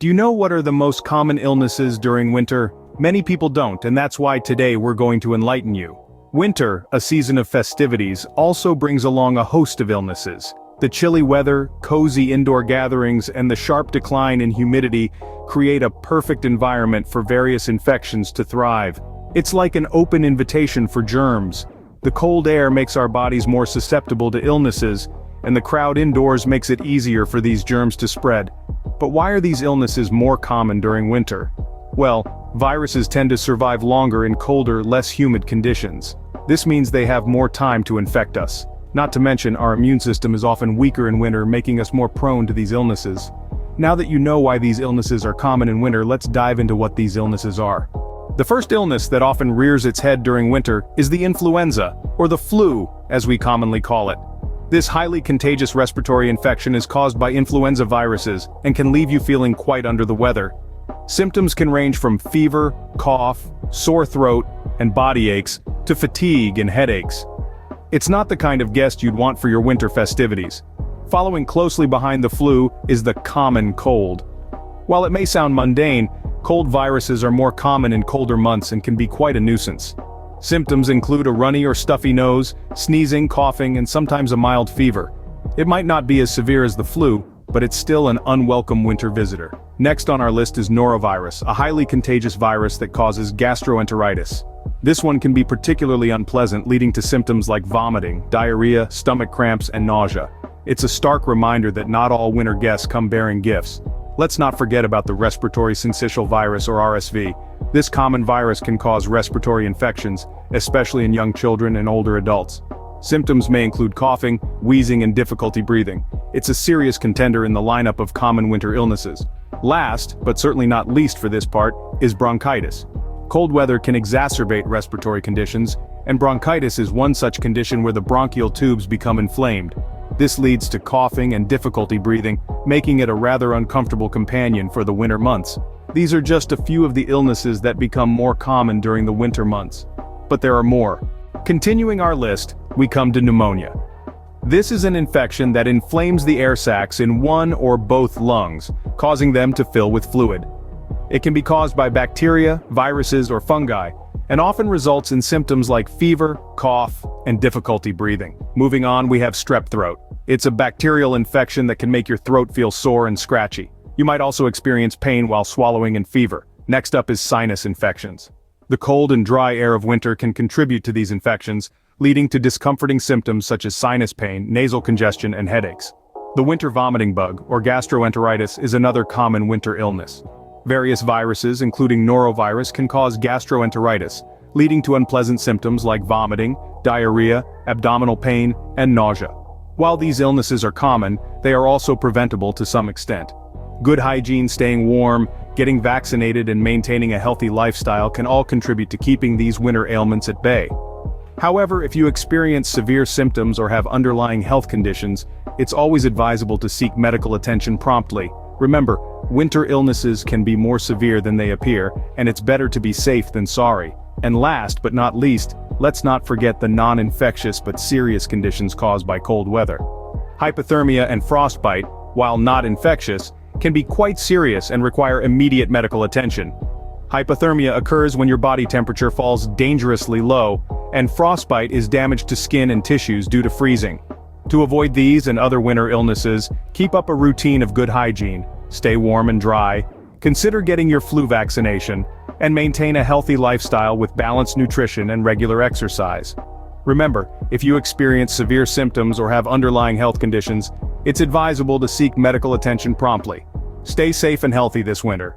Do you know what are the most common illnesses during winter? Many people don't, and that's why today we're going to enlighten you. Winter, a season of festivities, also brings along a host of illnesses. The chilly weather, cozy indoor gatherings, and the sharp decline in humidity create a perfect environment for various infections to thrive. It's like an open invitation for germs. The cold air makes our bodies more susceptible to illnesses, and the crowd indoors makes it easier for these germs to spread. But why are these illnesses more common during winter? Well, viruses tend to survive longer in colder, less humid conditions. This means they have more time to infect us. Not to mention, our immune system is often weaker in winter, making us more prone to these illnesses. Now that you know why these illnesses are common in winter, let's dive into what these illnesses are. The first illness that often rears its head during winter is the influenza, or the flu, as we commonly call it. This highly contagious respiratory infection is caused by influenza viruses and can leave you feeling quite under the weather. Symptoms can range from fever, cough, sore throat, and body aches, to fatigue and headaches. It's not the kind of guest you'd want for your winter festivities. Following closely behind the flu is the common cold. While it may sound mundane, cold viruses are more common in colder months and can be quite a nuisance. Symptoms include a runny or stuffy nose, sneezing, coughing, and sometimes a mild fever. It might not be as severe as the flu, but it's still an unwelcome winter visitor. Next on our list is norovirus, a highly contagious virus that causes gastroenteritis. This one can be particularly unpleasant, leading to symptoms like vomiting, diarrhea, stomach cramps, and nausea. It's a stark reminder that not all winter guests come bearing gifts. Let's not forget about the respiratory syncytial virus, or RSV. This common virus can cause respiratory infections, especially in young children and older adults. Symptoms may include coughing, wheezing, and difficulty breathing. It's a serious contender in the lineup of common winter illnesses. Last, but certainly not least for this part, is bronchitis. Cold weather can exacerbate respiratory conditions, and bronchitis is one such condition where the bronchial tubes become inflamed. This leads to coughing and difficulty breathing, making it a rather uncomfortable companion for the winter months. These are just a few of the illnesses that become more common during the winter months. But there are more. Continuing our list, we come to pneumonia. This is an infection that inflames the air sacs in one or both lungs, causing them to fill with fluid. It can be caused by bacteria, viruses, or fungi, and often results in symptoms like fever, cough, and difficulty breathing. Moving on, we have strep throat. It's a bacterial infection that can make your throat feel sore and scratchy. You might also experience pain while swallowing and fever. Next up is sinus infections. The cold and dry air of winter can contribute to these infections, leading to discomforting symptoms such as sinus pain, nasal congestion, and headaches. The winter vomiting bug, or gastroenteritis, is another common winter illness. Various viruses, including norovirus, can cause gastroenteritis, leading to unpleasant symptoms like vomiting, diarrhea, abdominal pain, and nausea. While these illnesses are common, they are also preventable to some extent. Good hygiene, staying warm, getting vaccinated, and maintaining a healthy lifestyle can all contribute to keeping these winter ailments at bay. However, if you experience severe symptoms or have underlying health conditions, it's always advisable to seek medical attention promptly. Remember, winter illnesses can be more severe than they appear, and it's better to be safe than sorry. And last but not least, let's not forget the non-infectious but serious conditions caused by cold weather. Hypothermia and frostbite, while not infectious, can be quite serious and require immediate medical attention. Hypothermia occurs when your body temperature falls dangerously low, and frostbite is damage to skin and tissues due to freezing. To avoid these and other winter illnesses, keep up a routine of good hygiene, stay warm and dry, consider getting your flu vaccination, and maintain a healthy lifestyle with balanced nutrition and regular exercise. Remember, if you experience severe symptoms or have underlying health conditions, it's advisable to seek medical attention promptly. Stay safe and healthy this winter.